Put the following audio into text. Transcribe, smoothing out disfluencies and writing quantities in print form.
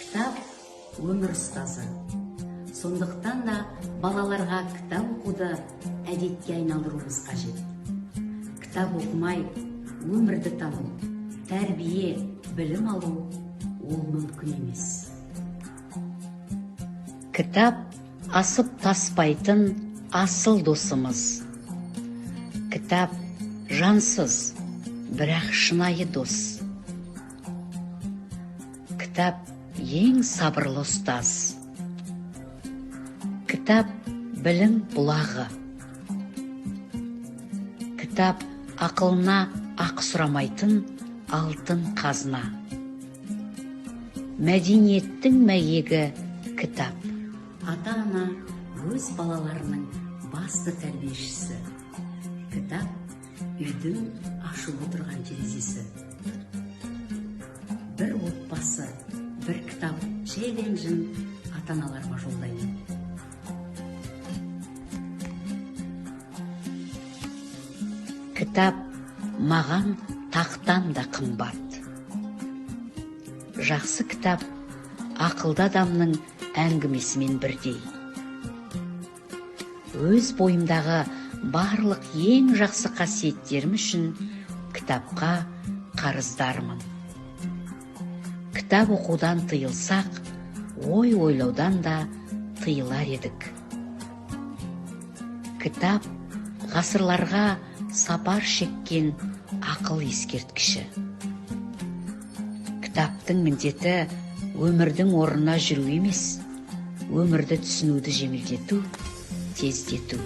Кітап өмір ұстазы. Сондықтан да балаларға кітап оқуды әдетке айналдыруымыз қажет. Кітап оқымай өмірді тану, тәрбие, білім алу ол мүмкін емес. Кітап асып таспайтын асыл досымыз. Кітап жансыз, бірақ шынайы дос. Кітап ең сабырлы ұстаз. Кітап білім бұлағы. Кітап ақылына ақы сұрамайтын алтын қазына. Мәдениеттің мәйегі кітап. Ата-ана өз балаларының басты тәрбиешісі. Кітап үйдің ашылып отырған терезесі. Бір отбасы, бір кітап челленджін ата-аналарға жолдаймын. Кітап маған тақтан да қымбат. Жақсы кітап ақылды адамның әңгімесімен бірдей. Өз бойымдағы барлық ең жақсы қасиеттерім үшін кітапқа қарыздармын. Кітап оқудан тыйылсақ, ой ойлаудан да тыйылар едік. Кітап ғасырларға сапар шеккен ақыл ескерткіші. Кітаптың міндеті өмірдің орнына жүру емес, өмірді түсінуді жеңілдету, тездету.